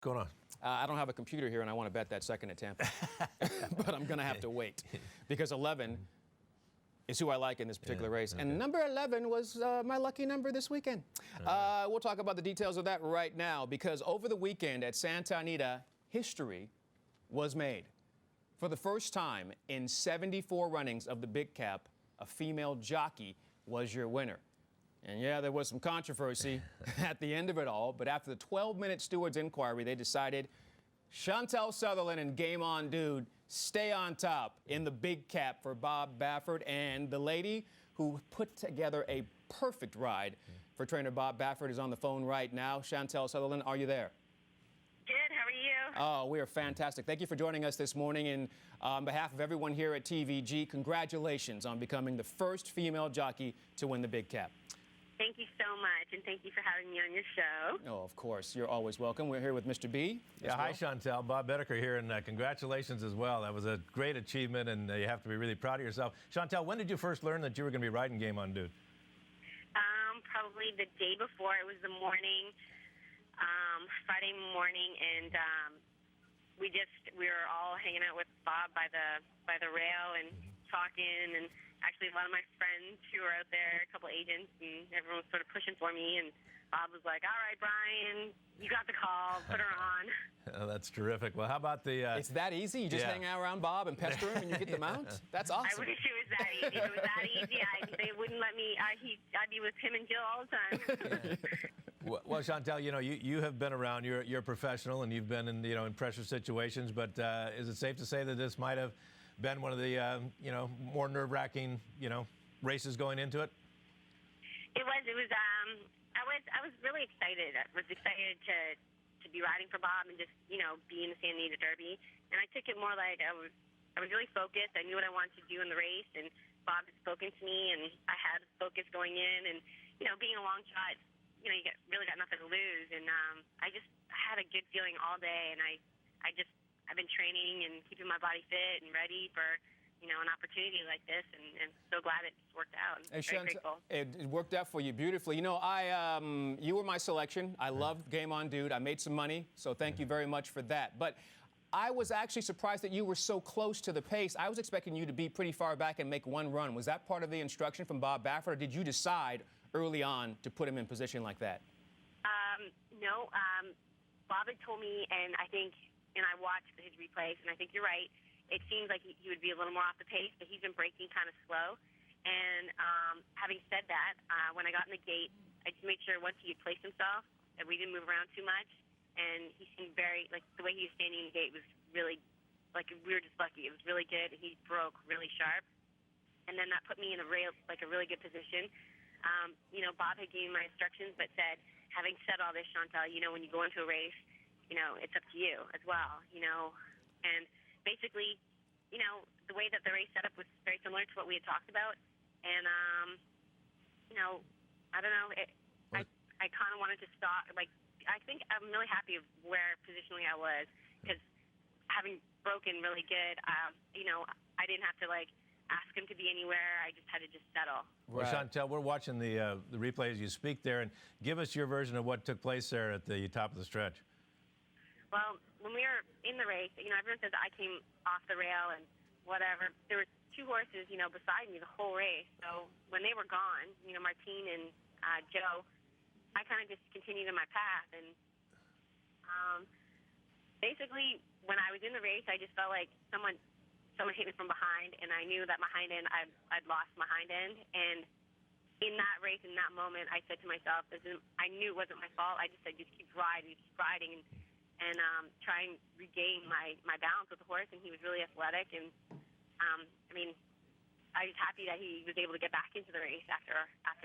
going on? I don't have a computer here, and I want to bet that second at Tampa. But I'm going to have to wait because 11 is who I like in this particular race. Okay. And number 11 was my lucky number this weekend. We'll talk about the details of that right now because over the weekend at Santa Anita, history was made. For the first time in 74 runnings of the Big Cap, a female jockey was your winner. And yeah, there was some controversy at the end of it all, but after the 12-minute steward's inquiry, they decided Chantel Sutherland and Game On Dude stay on top in the Big Cap for Bob Baffert, and the lady who put together a perfect ride for trainer Bob Baffert is on the phone right now. Chantel Sutherland, are you there? Good, how are you? Oh, we are fantastic. Thank you for joining us this morning. And on behalf of everyone here at TVG, congratulations on becoming the first female jockey to win the Big Cap. Thank you so much, and thank you for having me on your show. Oh, of course. You're always welcome. We're here with Mr. B. Yeah, hi, Chantel. Bob Bedecker here, and congratulations as well. That was a great achievement, and you have to be really proud of yourself. Chantel, when did you first learn that you were going to be riding Game On Dude? Probably the day before. It was the morning, Friday morning, and we were all hanging out with Bob by the rail and talking, and actually a lot of my friends who were out there, a couple agents, and everyone was sort of pushing for me, and Bob was like, all right, Brian, you got the call, put her on. Oh, that's terrific. Well, how about the... It's that easy? You just hang out around Bob and pester him and you get the mount? That's awesome. I wish it was that easy. If it was that easy, they wouldn't let me. I'd be with him and Jill all the time. Well, Chantel, you have been around. You're a professional, and you've been in pressure situations. But is it safe to say that this might have been one of the more nerve-wracking races going into it? It was. I was really excited. I was excited to be riding for Bob and just be in the Santa Anita Derby. And I took it more like I was really focused. I knew what I wanted to do in the race, and Bob had spoken to me, and I had focus going in. And being a long shot, you really got nothing to lose. And I had a good feeling all day, and I've been training and keeping my body fit and ready for an opportunity like this, and so glad it's worked out. Hey, very grateful. It worked out for you beautifully. You were my selection. I loved Game On Dude. I made some money, so thank you very much for that. But I was actually surprised that you were so close to the pace. I was expecting you to be pretty far back and make one run. Was that part of the instruction from Bob Baffert, or did you decide early on to put him in position like that? No. Bob had told me, and I watched his replays, and I think you're right. It seems like he would be a little more off the pace, but he's been braking kind of slow. And having said that, when I got in the gate, I just made sure once he had placed himself that we didn't move around too much. And he seemed the way he was standing in the gate was really, we were just lucky. It was really good. He broke really sharp. And then that put me in a really good position. Bob had given me my instructions, but said, having said all this, Chantel, when you go into a race, it's up to you as well, And basically, the way that the race setup was very similar to what we had talked about. And, I don't know. I kind of wanted to stop. I think I'm really happy of where positionally I was because having broken really good, I didn't have to, ask him to be anywhere. I just had to just settle. Well, Chantel, we're watching the replay as you speak there, and give us your version of what took place there at the top of the stretch. Well, when we were in the race, everyone says I came off the rail and whatever. There were two horses, beside me the whole race. So when they were gone, Martine and Joe, I kind of just continued in my path. And basically, when I was in the race, I just felt like someone hit me from behind, and I knew that my hind end, I'd lost my hind end. And in that race, in that moment, I said to myself, I knew it wasn't my fault. I just said, just keep riding, and try and regain my balance with the horse, and he was really athletic. And, I was happy that he was able to get back into the race after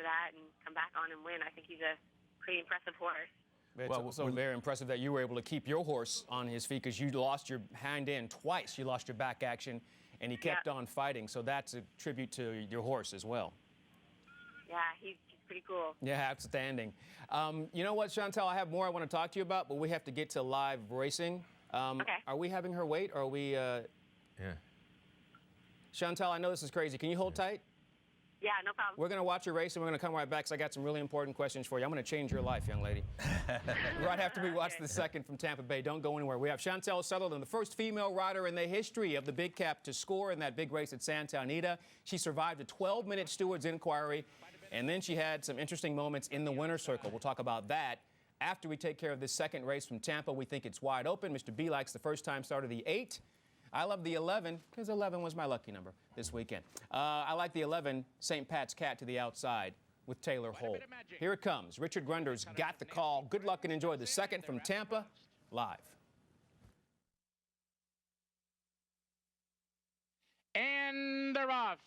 that and come back on and win. I think he's a pretty impressive horse. It's also very impressive that you were able to keep your horse on his feet because you lost your hind end twice. You lost your back action, and he kept on fighting. So that's a tribute to your horse as well. Yeah, he's pretty cool. Yeah, outstanding. You know what, Chantel? I have more I want to talk to you about, but we have to get to live racing. Okay. Are we having her wait, or are we... Yeah. Chantel, I know this is crazy. Can you hold tight? Yeah, no problem. We're going to watch your race, and we're going to come right back because I got some really important questions for you. I'm going to change your life, young lady. Right after we watch the second from Tampa Bay. Don't go anywhere. We have Chantel Sutherland, the first female rider in the history of the Big Cap to score in that big race at Santa Anita. She survived a 12-minute steward's inquiry, and then she had some interesting moments in the winner's circle. We'll talk about that after we take care of this second race from Tampa. We think it's wide open. Mr. B likes the first-time starter, the 8. I love the 11 because 11 was my lucky number this weekend. I like the 11, St. Pat's Cat to the outside with Taylor Holt. Here it comes. Richard Grunder's got the call. Good luck and enjoy the second from Tampa live. And they're off.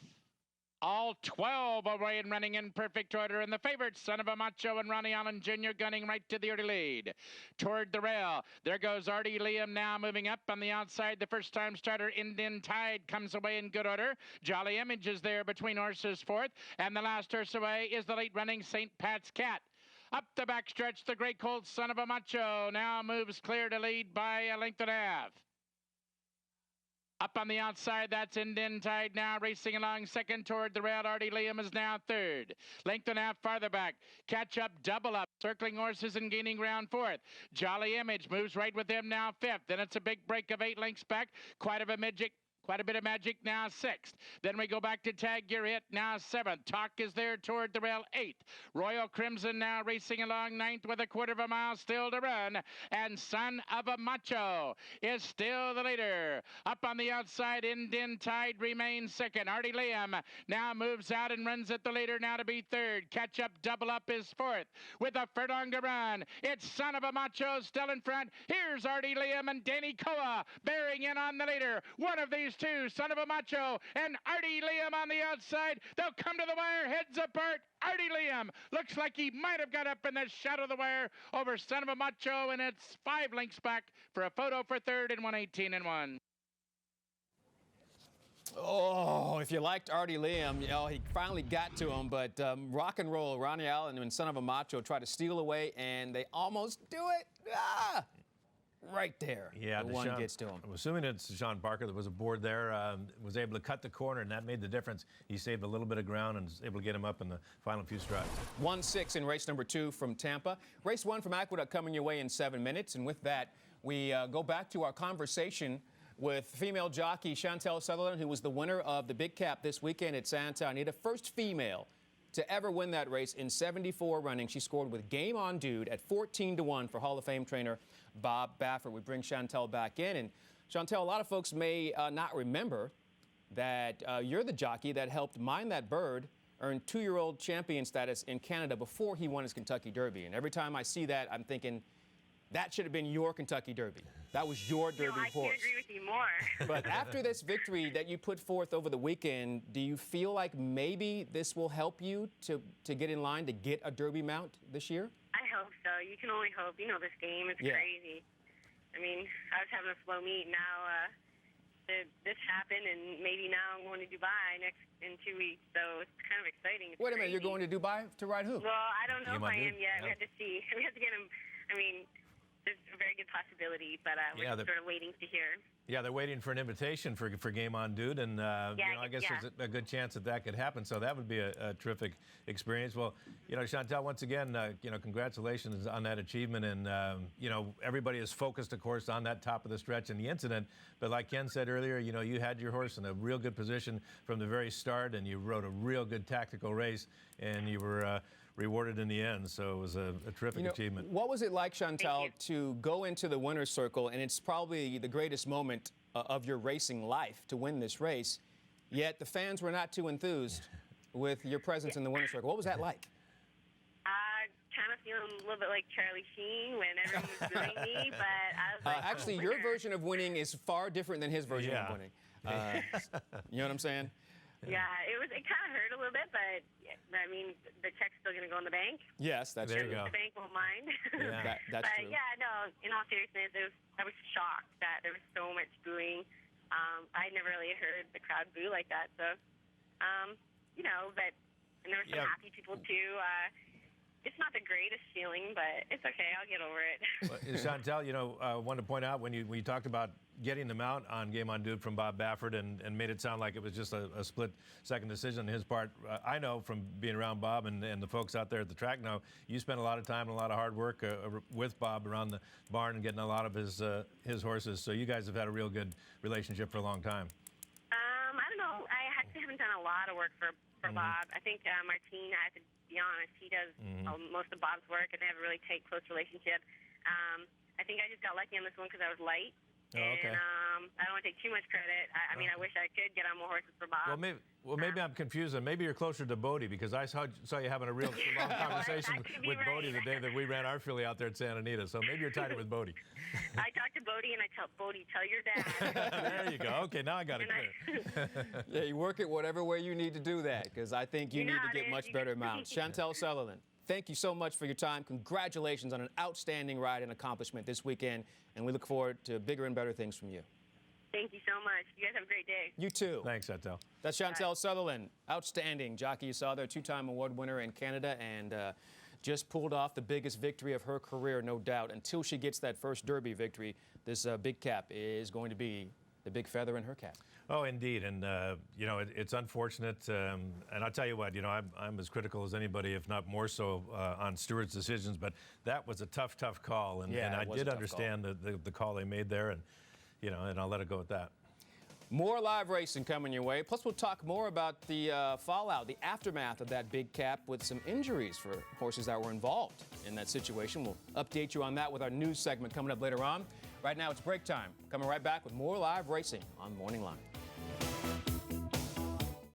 All 12 away and running in perfect order. And the favorite, Son of a Macho and Ronnie Allen Jr. gunning right to the early lead. Toward the rail. There goes Artie Liam now moving up on the outside. The first-time starter, Indian Tide, comes away in good order. Jolly Image is there between horses fourth. And the last horse away is the late-running St. Pat's Cat. Up the backstretch, the Grey Colt, Son of a Macho, now moves clear to lead by a length and a half. Up on the outside, that's Indian Tide now racing along second toward the rail. Artie Liam is now third. Length and a half farther back. Catch up, double up. Circling horses and gaining ground fourth. Jolly Image moves right with him now fifth. Then it's a big break of 8 lengths back. Quite a bit of magic now sixth. Then we go back to Tag Your Hit now seventh. Talk is there toward the rail eighth. Royal Crimson now racing along ninth with a quarter of a mile still to run. And Son of a Macho is still the leader. Up on the outside, Indian Tide remains second. Artie Liam now moves out and runs at the leader now to be third. Catch up, double up is fourth. With a furlong to run, it's Son of a Macho still in front. Here's Artie Liam and Danny Koa bearing in on the leader. One of these two, Son of a Macho and Artie Liam on the outside. They'll come to the wire, heads apart. Artie Liam looks like he might have got up in the shadow of the wire over Son of a Macho, and it's 5 lengths back for a photo for third and 118-1. Oh, if you liked Artie Liam, you know, he finally got to him, but rock and roll, Ronnie Allen and Son of a Macho try to steal away, and they almost do it. Ah! Right there. Yeah, the one gets to him. I'm assuming it's Sean Barker that was aboard there, was able to cut the corner, and that made the difference. He saved a little bit of ground and was able to get him up in the final few strides. 1-6 in race number 2 from Tampa. Race 1 from Aqueduct coming your way in 7 minutes. And with that, we go back to our conversation with female jockey Chantel Sutherland, who was the winner of the Big Cap this weekend at Santa Anita. First female to ever win that race in 74 running. She scored with Game On Dude at 14-1 for Hall of Fame trainer Bob Baffert. We bring Chantel back in. And Chantel, a lot of folks may not remember that you're the jockey that helped Mind That Bird earn 2-year-old champion status in Canada before he won his Kentucky Derby. And every time I see that, I'm thinking, that should have been your Kentucky Derby. That was your Derby horse. I can't agree with you more. But after this victory that you put forth over the weekend, do you feel like maybe this will help you to get in line to get a Derby mount this year? I hope so. You can only hope. You know this game. It's crazy. I mean, I was having a slow meet. Now this happened, and maybe now I'm going to Dubai in 2 weeks. So it's kind of exciting. It's Wait a minute. crazy. You're going to Dubai to ride who? Well, I don't know if I am yet. Yeah. We have to see. We have to get him. I mean, there's a very good possibility, but we're just sort of waiting to hear. Yeah, they're waiting for an invitation for Game On Dude, and I guess there's a good chance that could happen. So that would be a terrific experience. Well, Chantel, once again, congratulations on that achievement, and everybody is focused, of course, on that top of the stretch and the incident. But like Ken said earlier, you had your horse in a real good position from the very start, and you rode a real good tactical race, and you were rewarded in the end. So it was a terrific achievement. What was it like, Chantal, to go into the winner's circle, and it's probably the greatest moment of your racing life to win this race, yet the fans were not too enthused with your presence in the winner's circle. What was that like? Kind of feeling a little bit like Charlie Sheen when everyone was booing me, but I was like, actually, your version of winning is far different than his version of winning. You know what I'm saying? Yeah, it kind of hurt a little bit, but I mean, the check's still going to go in the bank. Yes, that's there true. You go. The bank won't mind. Yeah, that's but true. yeah, no, in all seriousness, I was shocked that there was so much booing. I never really heard the crowd boo like that. So, but and there were some happy people too. it's not the greatest feeling, but it's okay. I'll get over it. Well, Chantel, you know, I wanted to point out when you talked about getting them out on Game On Dude from Bob Baffert and made it sound like it was just a split-second decision on his part. I know from being around Bob and the folks out there at the track now, you spent a lot of time and a lot of hard work with Bob around the barn and getting a lot of his horses. So you guys have had a real good relationship for a long time. I don't know. I actually haven't done a lot of work for Bob. I think Martine, I have to be honest, he does most of Bob's work, and they have a really tight, close relationship. I think I just got lucky on this one because I was light. Oh, okay. And I don't want to take too much credit. I mean, I wish I could get on more horses for Bob. Well, maybe I'm confusing. Maybe you're closer to Bodie because I saw you having a real long conversation with Bodie the day that we ran our filly out there at Santa Anita. So maybe you're tighter with Bodie. I talked to Bodie and I tell Bodie, tell your dad. There you go. Okay, now I got it clear. Yeah, you work it whatever way you need to do that, because I think you need to get much better mounts. Chantel Sutherland, thank you so much for your time. Congratulations on an outstanding ride and accomplishment this weekend, and we look forward to bigger and better things from you. Thank you so much. You guys have a great day. You too. Thanks, Chantel. That's Chantel Sutherland, outstanding jockey. You saw there, two-time award winner in Canada, and just pulled off the biggest victory of her career, no doubt. Until she gets that first Derby victory, this big cap is going to be the big feather in her cap. Oh, indeed, and you know it's unfortunate, and I'll tell you what, you know I'm as critical as anybody, if not more so, on Stewart's decisions. But that was a tough call, and I did understand the call they made there, and you know, and I'll let it go at that. More live racing coming your way. Plus, we'll talk more about the fallout, the aftermath of that big cap with some injuries for horses that were involved in that situation. We'll update you on that with our news segment coming up later on. Right now, it's break time. Coming right back with more live racing on Morning Line.